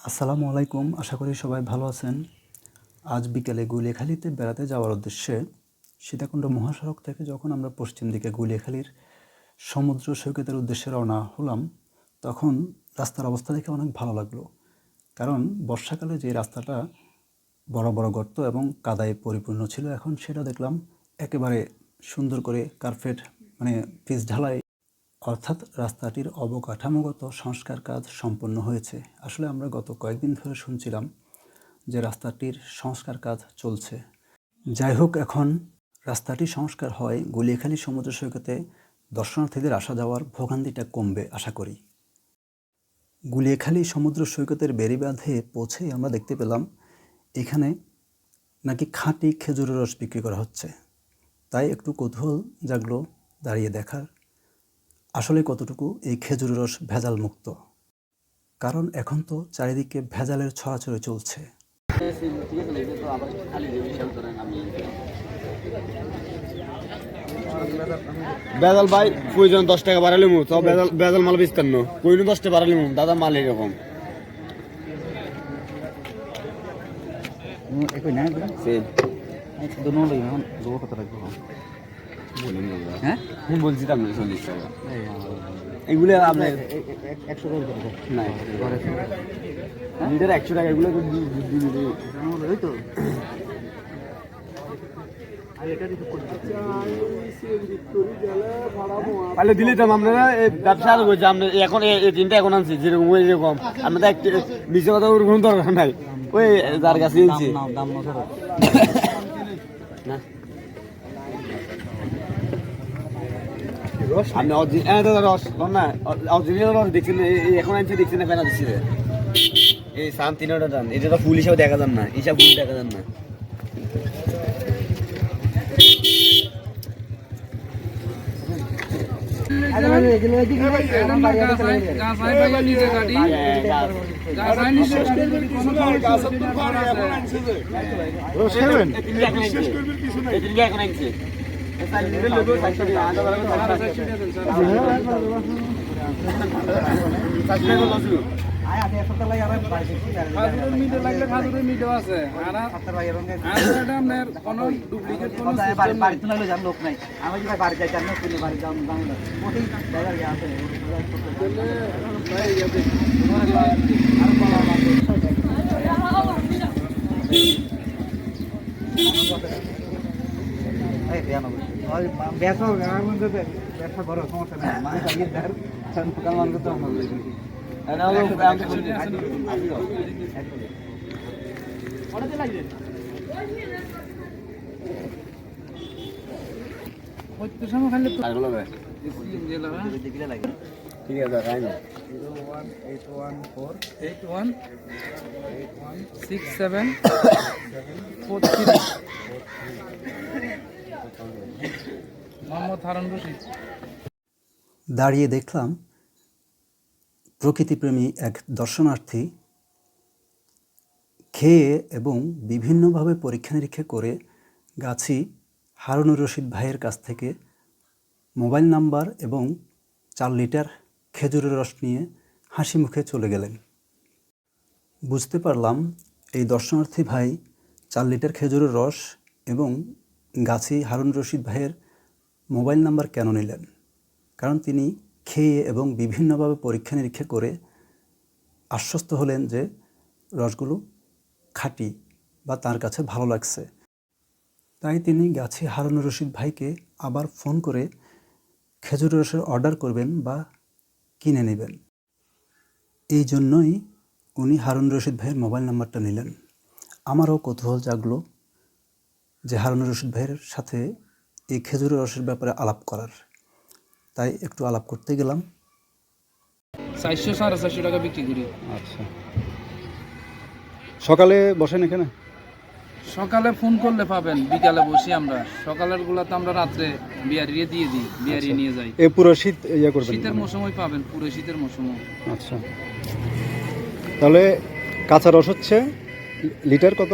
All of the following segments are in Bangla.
আসসালামু আলাইকুম, আশা করি সবাই ভালো আছেন। আজ বিকেলে গুলিয়াখালীতে বেড়াতে যাওয়ার উদ্দেশ্যে সীতাকুণ্ড মহাসড়ক থেকে যখন আমরা পশ্চিম দিকে গুলিয়াখালীর সমুদ্র সৈকতের উদ্দেশ্যে রওনা হলাম, তখন রাস্তার অবস্থা দেখে অনেক ভালো লাগলো। কারণ বর্ষাকালে যে রাস্তাটা বড় বড় গর্ত এবং কাদায় পরিপূর্ণ ছিল, এখন সেটা দেখলাম একেবারে সুন্দর করে কার্পেট পিচ ঢালাই, অর্থাৎ রাস্তাটির অবকাঠামোগত সংস্কার কাজ সম্পন্ন হয়েছে। আসলে আমরা গত কয়েকদিন ধরে শুনছিলাম যে রাস্তাটির সংস্কার কাজ চলছে। যাই হোক, এখন রাস্তাটি সংস্কার হয়, গুলিয়াখালী সমুদ্র সৈকতে দর্শনার্থীদের আসা যাওয়ার ভোগান্তিটা কমবে আশা করি। গুলিয়াখালী সমুদ্র সৈকতের বেড়িবাঁধে পৌঁছেই আমরা দেখতে পেলাম এখানে নাকি খাঁটি খেজুরের রস বিক্রি করা হচ্ছে। তাই একটু কৌতূহল জাগলো দাঁড়িয়ে দেখার, আসলে কতটুকু এই খেজুরের রস ভেজাল মুক্ত। কারণ এখন তো চারিদিকে ভেজালের ছড়াছড়ি চলছে। বেজাল ভাই প্রয়োজন 10 টাকা বাড়ালে মু তো বেজাল মাল বিস্তার নো কইনো 10 টাকা বাড়ালে মু দাদা মাল এরকম একই না সেম দুনো লই এখন গো কত লাগবে হ্যাঁ আমি বলছি তো আপনি 40 টাকা এগুলো আপনি 100 করে দেবো না লিটার 100 টাকা এগুলো তো দিদি ওই তো তাহলে দিলে তো আপনারা ব্যবসা আরো করছে আপনি এখন এই তিনটা এখন আনছি যেরকম ওই রকম আপনাদের একটু নিচে কথা ওর কোনো দরকার নাই ওই যার কাছে আনছি দাম না আপনি রস না অরিজিনাল রস দেখছেন এখন আনছি দেখছেন না ফেনা দিচ্ছি এই সান 3টা দাম এটা তো ফুল হিসাবে দেখা যান না হিসাব ফুল দেখা যান না লোক নাই আমি বাড়ি যাই বাড়ি যাও ব্যবসা করো সমস্যা নেই মানুষ আগে দেয় দোকান মানুষ তো ঠিক আছে খাই না 01814816743 মোহাম্মদ হারুন রশিদ। দাঁড়িয়ে দেখলাম প্রকৃতিপ্রেমী এক দর্শনার্থী খেয়ে এবং বিভিন্নভাবে পরীক্ষা নিরীক্ষা করে গাছি হারুনুর রশিদ ভাইয়ের কাছ থেকে মোবাইল নাম্বার এবং 4 লিটার খেজুরের রস নিয়ে হাসি মুখে চলে গেলেন। বুঝতে পারলাম এই দর্শনার্থী ভাই 4 লিটার খেজুরের রস এবং গাছি হারুনুর রশিদ ভাইয়ের মোবাইল নাম্বার কেন নিলেন, কারণ তিনি খেয়ে এবং বিভিন্নভাবে পরীক্ষা নিরীক্ষা করে আশ্বস্ত হলেন যে রসগুলো খাঁটি বা তার কাছে ভালো লাগছে। তাই তিনি গাছি হারুনুর রশিদ ভাইকে আবার ফোন করে খেজুর রসের অর্ডার করবেন বা কিনে নেবেন। এই জন্যই উনি হারুনুর রশিদ ভাইয়ের মোবাইল নাম্বারটা নিলেন। আমারও কৌতূহল জাগলো যে হারুনুর রশিদ ভাইয়ের সাথে এই খেজুরের রসের ব্যাপারে আলাপ করার, তাই একটু আলাপ করতে গেলাম। 400-450 টাকা বিক্রি করি। আচ্ছা, সকালে বসেন এখানে? সকালে ফোন করলে পাবেন, বিকালে বসি আমরা। সকালের গুলা তো আমরা রাত্রে বিয়ারিয়ে দিয়ে দিই, বিয়ারিয়ে নিয়ে যাই। এই পুরো শীত ইয়া করবেন? শীতের মৌসুমই পাবেন, পুরো শীতের মৌসুমে। আচ্ছা, তাহলে কাঁচা রস হচ্ছে লিটার কত?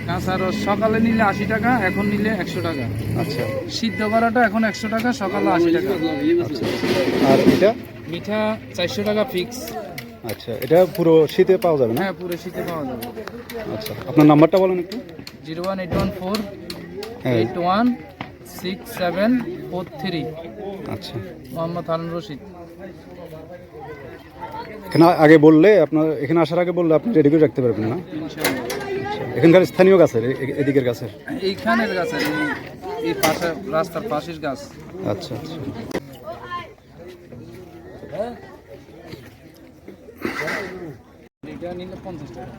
কাঁচা রস সকালে নিলে 80 টাকা, এখন নিলে 100 টাকা। আচ্ছা, সিদ্ধ করাটা এখন 100 টাকা, সকালে 80 টাকা। আচ্ছা, আর এটা মিঠা 400 টাকা ফিক্স। আচ্ছা, এটা পুরো শীতে পাওয়া যাবে না? হ্যাঁ, পুরো শীতে পাওয়া যাবে। আচ্ছা, আপনার নাম্বারটা বলেন একটু। 01814 হ্যাঁ। 816743। আচ্ছা, মোহাম্মদ হারুন রশিদ। এখানে আগে বললে, আপনার এখানে আসার আগে বললে আপনি রেডি করে রাখতে পারবেন না? ইনশাআল্লাহ। এখানকার স্থানীয় গাছের, এদিকের গাছের? এইখানের গাছ, এই পাশে রাস্তার পাশের গাছ। আচ্ছা আচ্ছা। এটা নিলে 50 টাকা।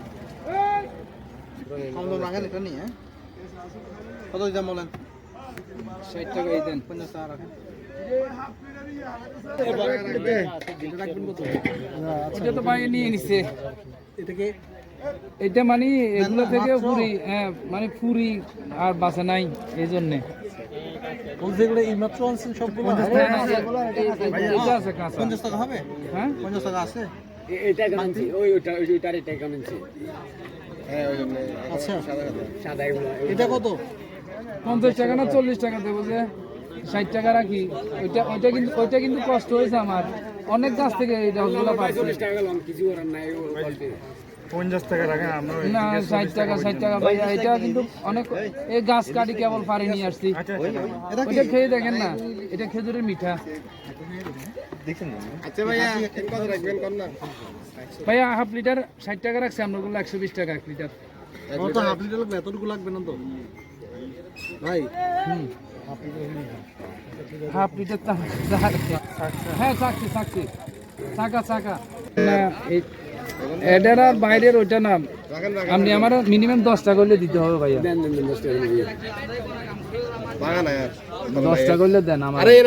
কম দাম রাখেন এটা নিয়ে, কত দাম বলেন? 60 টাকা এই দেন। 50 টাকা রাখেন। এটা তো বাইরে নিয়ে নিছে। এটা কি এটা মানে এগুলো থেকে পুরি, হ্যাঁ মানে পুরি আর বাঁচা নাই, এই জন্যে। বলছে এগুলো এই মাত্র আনছেন সবগুলো? এটা আছে কাঁচা। 50 টাকা হবে? হ্যাঁ, 50 টাকা আছে? এটা কেমন ছিল? ওইটার এটা কেমন ছিল? আচ্ছা, সাদা এগুলো। এটা কত? 50 টাকা না 40 টাকা দেবো যে 60 টাকা রাখি। ওইটা কিন্তু কষ্ট হয়েছে আমার, অনেক গাছ থেকে এই রসগুলো পাচ্ছি। 40 টাকা গেলাম, কিছু করার নাই। 50 টাকা রাখেন আমরা। না, 60 টাকা ভাইয়া, এটা কিন্তু অনেক। এই গাছ কাটি কেবল পারে নিয়ে আসছি। এটা কি? ওইটা খেয়ে দেখেন না, এটা খেজুরের মিঠা। আচ্ছা ভাইয়া, কত রাখবেন কোন না? ভাইয়া হাফ লিটার 60 টাকা রাখছে, আমরা 120 টাকা 1 লিটার। কত হাফ লিটার লাগবে? এতটুকু লাগবে না তো ভাই? হাফ লিটার হ্যাঁ, চাকছি চাকা না, এটার আর বাইরের ওইটা না। আপনি আমার মিনিমাম 10 টাকা করলে দিতে হবে ভাইয়া। 10 টাকা করলে দেন আমার ভাইয়া,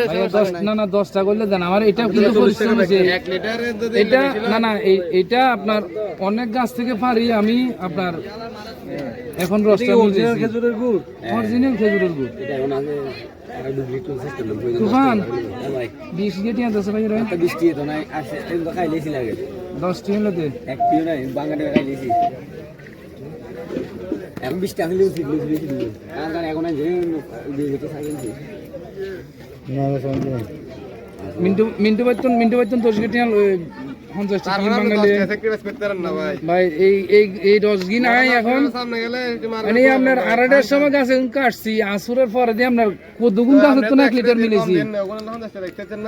10 টাকা করলে দেন আমার। এটা কিন্তু পরিশ্রম হয়েছে। এটা না এটা আপনার অনেক গাছ থেকে পারি আমি আপনার। এখন রসটা খেজুরের গুড়? অরিজিনাল খেজুরের গুড়। এটা এখন আগে আর ডুপ্লিকেট সিস্টেম না। তুফান ভাই 20 কেজি আছে ভাই রে। একটা বৃষ্টি তো নাই, আসে এগুলো খাইলেছি লাগে। 10 টি হলো দে। এক পিও নাই, বাঙালি খাইলেছি। এখন 20 টাকা হলেও ঠিক বেশি দিল। কারণ এখন যে যেতে খাইলেছি। মিন্টু বাইতন 10 কেজি 50 টাকা বাঙালি ভাই। এই রসগি নাই এখন, মানে আপনার 8টার সময় গাছে কাটছি, আসুরের পরে দিয়ে আপনার দুগুণ গাছের তো 1 লিটার মিলেছি,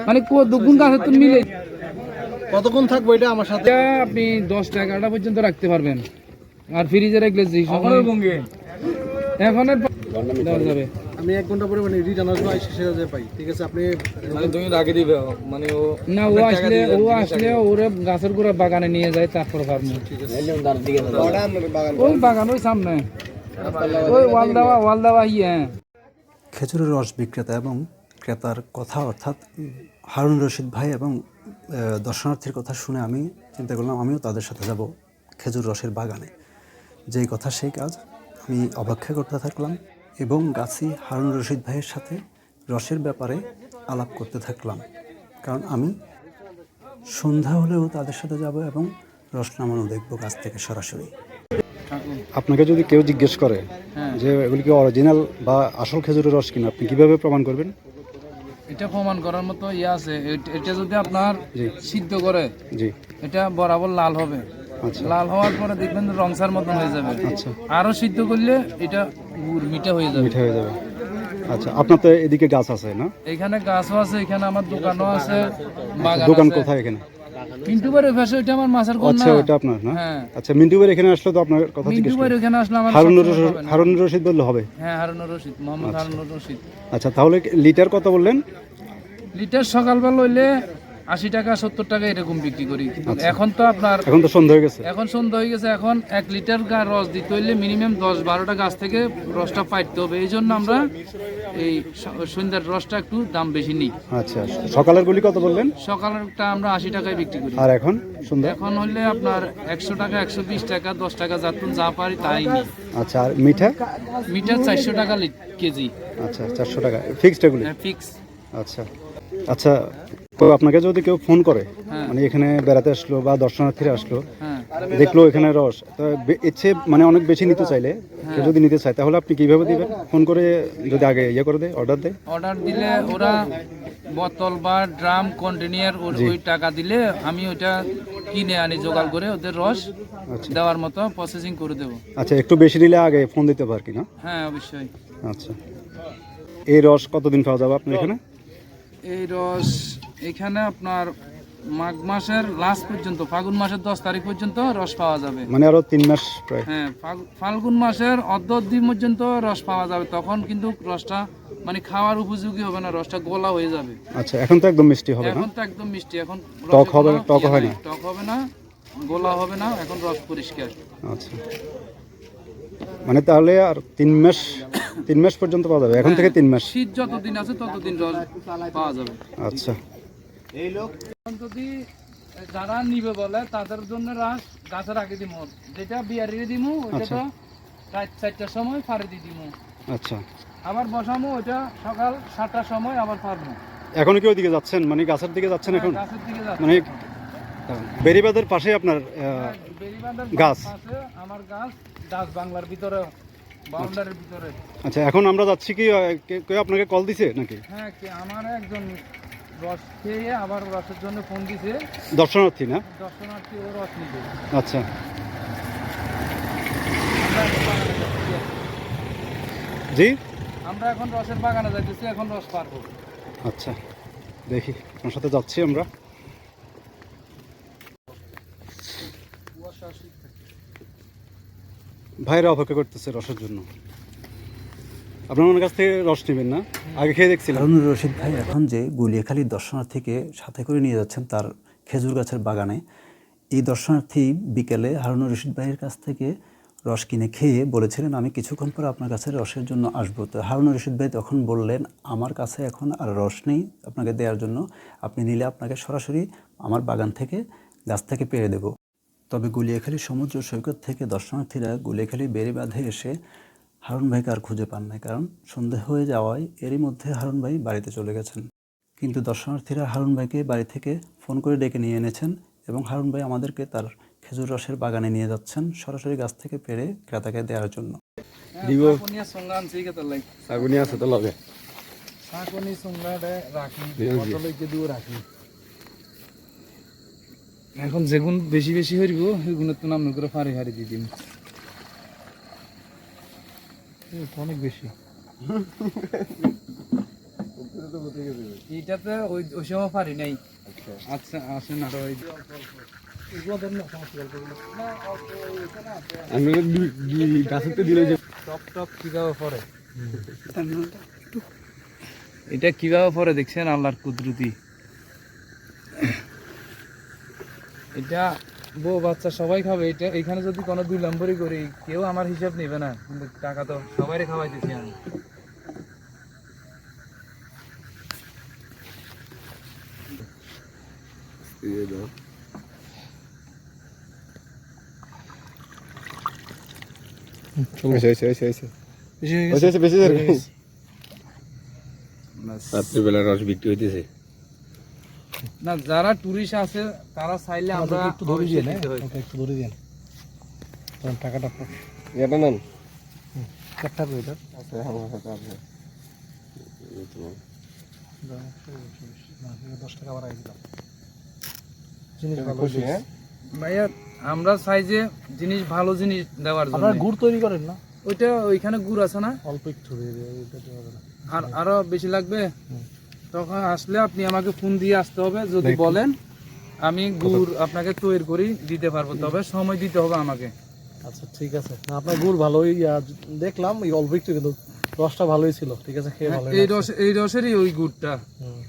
মানে দুগুণ গাছের তো মিলে। কতক্ষণ থাকবো এটা আমার সাথে? এটা আপনি 10 টাকাটা পর্যন্ত রাখতে পারবেন, আর ফ্রিজে রাখলে যে সময় এখন আর দেওয়া যাবে। আমি 1 ঘন্টা পরে মানে রিটার্ন আসবো, শেষে যেতে পাই। ঠিক আছে, আপনি মানে তুমি আগে দিবে, মানে ও না, ও আসলে ওরে গাছের গোড়া বাগানে নিয়ে যায়, তারপর ফার্মে। ওই বাগান ওই সামনে, ওই ওয়াল দেওয়া ইয়ে। খেজুরের রস বিক্রেতা এবং ক্রেতার কথা, অর্থাৎ হারুন রশিদ ভাই এবং দর্শনার্থীর কথা শুনে আমি চিন্তা করলাম আমিও তাদের সাথে যাব খেজুর রসের বাগানে। যেই কথা সেই কাজ। আমি অপেক্ষা করতে থাকলাম এবং গাছি হারুন রশিদ ভাইয়ের সাথে রসের ব্যাপারে আলাপ করতে থাকলাম, কারণ আমি সন্ধ্যা হলেও তাদের সাথে যাব এবং রস নামানো দেখব গাছ থেকে সরাসরি। আপনাকে যদি কেউ জিজ্ঞেস করে হ্যাঁ। যে এগুলি কি অরিজিনাল বা আসল খেজুরের রস কিনা, আপনি কিভাবে প্রমাণ করবেন? এটা প্রমাণ করার মতো ইয়ে আছে। এটা যদি আপনার জি সিদ্ধ করে, জি। এটা বরাবর লাল হবে। আচ্ছা লাল হওয়ার পরে দেখবেন রংসার মতন হয়ে যাবে। আচ্ছা, আরো সিদ্ধ করলে এটা গুড় মিঠা হয়ে যাবে। মিঠা হয়ে যাবে। আচ্ছা, আপনার তো এদিকে গাছ আছে না? এখানে গাছও আছে, এখানে আমার দোকানও আছে, বাগান দোকান আছে। কোথায় এখানে? মিন্টু ভাইয়ের পাশে ওইটা আমার মাছের কোন আচ্ছা, না। ওটা আপনার না? হ্যাঁ। আচ্ছা, মিন্টু ভাই এখানে আসলে তো আপনার কথা জিজ্ঞেস মিন্টু ভাইয়ের করবেন। ওখানে আসলে আমার হারুন রশিদ বললে হবে? হ্যাঁ, হারুন রশিদ, মোহাম্মদ হারুন রশিদ। আচ্ছা, তাহলে লিটার কত বললেন? লিটার সকালবেলা হইলে 80 টাকা 70 টাকা এরকম বিক্রি করি। কিন্তু এখন তো আপনার এখন তো সন্ধ্যা হয়ে গেছে। এখন সন্ধ্যা হয়ে গেছে, এখন 1 লিটার রস দিতে হইলে মিনিমাম 10-12টা গাছ থেকে রসটা পাইতে হবে। এই জন্য আমরা এই সন্ধ্যার রসটা একটু দাম বেশি নিই। আচ্ছা, সকালের গুলি কত বললেন? সকালেরটা আমরা 80 টাকায় বিক্রি করি। আর এখন সন্ধ্যা? এখন হইলে আপনার 100 টাকা 120 টাকা 10 টাকা যাতুন যা পারি তাই নিই। আচ্ছা, আর মিঠা? মিঠা 400 টাকা কেজি। আচ্ছা, 400 টাকা ফিক্সড এগুলি? ফিক্স। আচ্ছা আচ্ছা, তো আপনাকে যদি কেউ ফোন করে, হ্যাঁ। মানে এখানে বেড়াতে আসলো বা দর্শনার্থীরা আসলো, হ্যাঁ, দেখলো এখানে রস, তো ইচ্ছে মানে অনেক বেশি নিতে চাইলে, কেউ যদি নিতে চায়, তাহলে আপনি কিভাবে দিবেন? ফোন করে যদি আগে ইয়ে করে দেয়, অর্ডার দেয়? অর্ডার দিলে ওরা বোতল বা ড্রাম কন্টেনার ওই টাকা দিলে আমি ওইটা কিনে আনি জোগাড় করে ওদের রস দেওয়ার মতো প্রসেসিং করে দেব। আচ্ছা, একটু বেশি নিলে আগে ফোন দিতে পারি না? হ্যাঁ অবশ্যই। আচ্ছা, এই রস কতদিন পাওয়া যাবে আপনার এখানে? এই রস এখানে আপনার মাঘ মাসের লাস্ট পর্যন্ত, ফাল্গুন মাসের 10 তারিখ পর্যন্ত রস পাওয়া যাবে। মানে আরো 3 মাস প্রায়? হ্যাঁ, ফাল্গুন মাসের অর্ধ দিন পর্যন্ত রস পাওয়া যাবে। তখন কিন্তু রসটা মানে খাওয়ার উপযোগী হবে না, রসটা গোলা হয়ে যাবে। আচ্ছা, এখন তো একদম মিষ্টি হবে না? এখন তো একদম মিষ্টি, এখন টক হবে, টক হয় না? টক হবে না, গোলা হবে না, এখন রস পরিষ্কার। আচ্ছা, মানে তাহলে আর 3 মাস পর্যন্ত পাওয়া যাবে এখন থেকে? 3 মাস শীত যতদিন আছে ততদিন রস পাওয়া যাবে। আচ্ছা, এখন যদি যারা নিবে বলে তাদের জন্য রস গাছের আগে দিমু, যেটা বিয়ারি দিমু ওইটা তো রাত 4টার সময় ফাড়ি দিয়ে দিমু, আচ্ছা। আবার বসামু ওইটা সকাল 7টার সময় আবার ফাড়বো। এখন কি ওইদিকে যাচ্ছেন, মানে গাছের দিকে যাচ্ছেন এখন? গাছের দিকে যাচ্ছে মানে এখন। বেরিবাদের পাশে আপনার বেরিবাঁধের গাছ? পাশে আমার গাছ, ডাচ বাংলার ভিতরে, বাউন্ডারির ভিতরে। আচ্ছা, এখন আমরা যাচ্ছি কি কেউ আপনাকে কল দিছে নাকি? হ্যাঁ, আমার একজন রস খেয়ে আবার রসের জন্য ফোন দিছে, দর্শনার্থী না? দর্শনার্থী, ও রস নিবে। আচ্ছা, জি, আমরা এখন রসের বাগানে যাইতেছি, এখন রস পারবো। আচ্ছা, দেখি আপনার সাথে যাচ্ছি আমরা। ভাইরা অপেক্ষা করতেছে রসের জন্য। আপনার ওনার কাছ থেকে রস নেবেন না? আগে খেয়ে দেখছিলাম। হারুনুর রশিদ ভাই এখন যে গুলিয়াখালীর দর্শনার্থীকে সাথে করে নিয়ে যাচ্ছেন তার খেজুর গাছের বাগানে, এই দর্শনার্থী বিকেলে হারুনুর রশিদ ভাইয়ের কাছ থেকে রস কিনে খেয়ে বলেছিলেন আমি কিছুক্ষণ পর আপনার কাছে রসের জন্য আসবো। তো হারুনুর রশিদ ভাই তখন বললেন আমার কাছে এখন আর রস নেই আপনাকে দেওয়ার জন্য, আপনি নিলে আপনাকে সরাসরি আমার বাগান থেকে গাছ থেকে পেড়ে দেব। তবে গুলিয়াখালী সমুদ্র সৈকত থেকে দর্শনার্থীরা গুলিয়াখালী বেড়িবাঁধে এসে হারুন ভাইকে আর খুঁজে পান না, কারণ সন্ধে হয়ে যাওয়ায় এরই মধ্যে হারুন ভাই বাড়িতে চলে গেছেন। কিন্তু দর্শনার্থীরা হারুন ভাইকে বাড়ি থেকে ফোন করে ডেকে নিয়ে এনেছেন এবং হারুন ভাই আমাদেরকে তার খেজুর রসের বাগানে নিয়ে যাচ্ছেন সরাসরি গাছ থেকে পেড়ে ক্রেতাকে দেওয়ার জন্য। আগুনি আছে তো লগে। এখন যেগুন বেশি বেশি হইব সেগুলো তো নাম করে ফাড়ি ফাড়ি দিয়ে দিন, অনেক বেশি। এইটাতে ওই সময় পারি নাই। আচ্ছা আসেন আরো গাছেতে দিলে যে টপ টপ কিভাবে পরে, এটা কিভাবে পরে দেখছেন আল্লাহর কুদরতি। এটা বউ বাচ্চা সবাই খাবে। এটা এখানে যদি কোনো 2 নম্বরই করি কেউ আমার হিসাব নেবে না, কিন্তু টাকা তো সবাই খাওয়াইতেছি আমি। রাত্রিবেলা রস বিক্রি হইতেছে না, যারা টুরিস্ট আছে তারা চাইলে আমরা একটু ধরে দিয়ে না, একটু ধরে দিয়ে টাকাটা এটা নেন। কাটটা করে দাও। আচ্ছা, আমার সাথে আছে। 10 টাকা বাড়াই দিলাম। জিনিস ভালো খুশি? হ্যাঁ, ভাইয়া আমরা চাই যে জিনিস ভালো জিনিস দেওয়ার জন্য। আপনারা গুড় তৈরি করেন না? ওইটা ওইখানে গুড় আছে না, অল্প একটু দিয়ে দিও, এটা তো হবে না। আর আরো বেশি লাগবে? তখন আসলে আপনি আমাকে ফোন দিয়ে আসতে হবে, যদি বলেন আমি গুড় আপনাকে তৈরি করে দিতে পারবো, তবে সময় দিতে হবে আমাকে। আচ্ছা ঠিক আছে, না আপনার গুড় ভালোই দেখলাম, এই অল্প একটু কিন্তু রসটা ভালোই ছিল। ঠিক আছে, খেয়ে ভালো। এই রসেরই ওই গুড়টা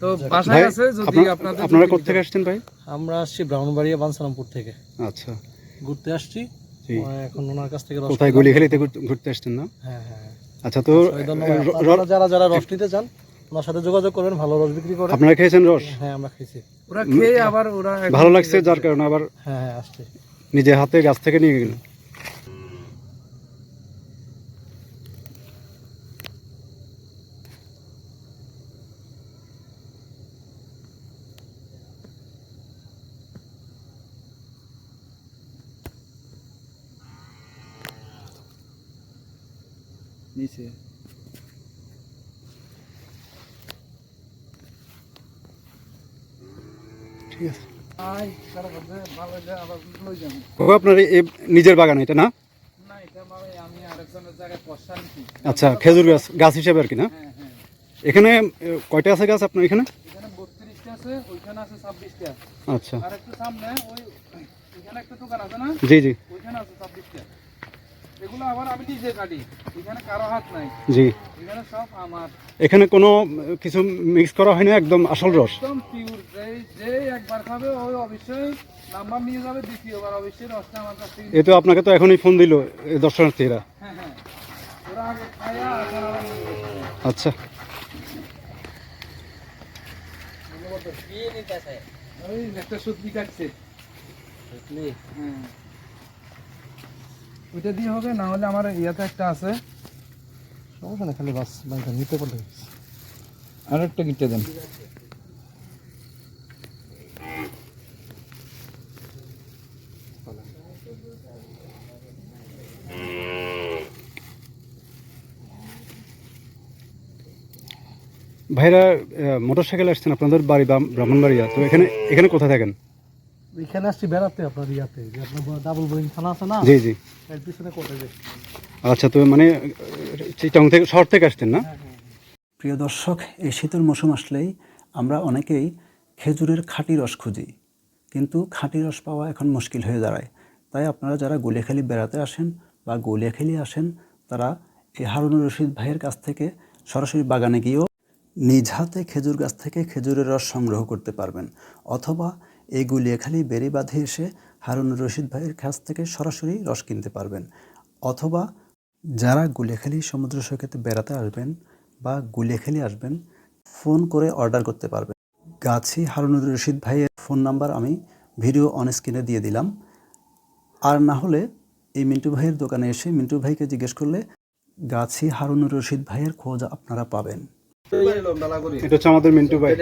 তো বাসায় আছে। যদি আপনারা কোথা থেকে আসছেন ভাই? আমরা আসছি ব্রাহ্মণবাড়িয়া বাঞ্ছারামপুর থেকে। আচ্ছা, ঘুরতে আসছি। জি। এখন ওনার কাছ থেকে রস কোথায়? গুলিখালিতে ঘুরতে আসছেন না? হ্যাঁ হ্যাঁ। আচ্ছা, তো ধন্যবাদ। আপনারা যারা রস নিতে চান ওনার সাথে যোগাযোগ করবেন, ভালো রস বিক্রি করে। আপনারা খেয়েছেন রস? হ্যাঁ আমরা খেয়েছি। ওরা খেয়ে আবার ওরা ভালো লাগছে যার কারণে আবার হ্যাঁ হ্যাঁ আসছে। নিজে হাতে গাছ থেকে নিয়ে গেলেন। নিচে ঠিক আছে। আই তারা বলছে ভালো হইলে আবার লই যাবো। কাকা আপনার এই নিজের বাগান এটা না? না এটা মানে আমি আরেকজনের জায়গায় পয়সা নিছি। আচ্ছা, খেজুর গাছ গাছ হিসেবে আর কি না? হ্যাঁ হ্যাঁ, এখানে কয়টা আছে গাছ আপনার এখানে? এখানে 32টা আছে, ওইখানে আছে 26টা। আচ্ছা, আর একটু সামনে ওই এখানে একটা দোকান আছে না, জি জি ওইখানে আছে 26টা। এগুলো আবার আমি নিজে কাটি, এখানে কারো হাত নাই, জি। এখানে সব আমার এখানে কোনো কিছু মিক্স করা হয় না, একদম আসল রস? একদম পিওর। যে একবার খাবে ওই অবশ্যই নাম্বার নিয়ে যাবে, দ্বিতীয়বার অবশ্যই রসটা আমার কাছ থেকে। এ তো আপনাকে তো এখনই ফোন দিল এই দর্শনার্থীরা। হ্যাঁ হ্যাঁ, ওরা আগে খায়া এখন আবার নিয়ে যাচ্ছে। আচ্ছা, ওই একটা সত্যি কাটছে, হ্যাঁ ওইটা দিয়ে হবে, না হলে আমার ইয়াতে একটা আছে। সমস্যা নেই, খালি বাস বাইকটা নিতে পারলে। আর একটা গিটে দেন। ভাইরা মোটর সাইকেল আসছেন, আপনাদের বাড়ি ব্রাহ্মণবাড়িয়া, তো এখানে এখানে কোথায় থাকেন? এখানে আসছি বেড়াতে আপনার ইয়াতে, যে আপনার ডাবল বোরিং থানা আছে না, জি জি। এর পিছনে কোথায় যে। আচ্ছা, তো মানে চিটাং থেকে, শহর থেকে আসছেন না? প্রিয় দর্শক, এই শীতের মৌসুম আসলেই আমরা অনেকেই খেজুরের খাঁটি রস খুঁজি, কিন্তু খাঁটি রস পাওয়া এখন মুশকিল হয়ে দাঁড়ায়। তাই আপনারা যারা গুলিয়াখালী বেড়াতে আসেন বা গুলিয়াখালী আসেন, তারা এই হারুনুর রশিদ ভাইয়ের কাছ থেকে সরাসরি বাগানে গিয়েও নিজ হাতে খেজুর গাছ থেকে খেজুরের রস সংগ্রহ করতে পারবেন, অথবা এই গুলিয়াখালী বেড়িবাঁধে এসে হারুনুর রশিদ ভাইয়ের কাছ থেকে সরাসরি রস কিনতে পারবেন, অথবা যারা গুলিয়াখালী সমুদ্র সৈকতে বেড়াতে আসবেন বা গুলিয়াখালী আসবেন, ফোন করে অর্ডার করতে পারবেন। গাছি হারুনুর রশিদ ভাইয়ের ফোন নাম্বার আমি ভিডিও অন স্ক্রিনে দিয়ে দিলাম। আর না হলে এই মিন্টু ভাইয়ের দোকানে এসে মিন্টু ভাইকে জিজ্ঞেস করলে গাছি হারুনুর রশিদ ভাইয়ের খোঁজ আপনারা পাবেন। এটা হচ্ছে আমাদের মিন্টু ভাই।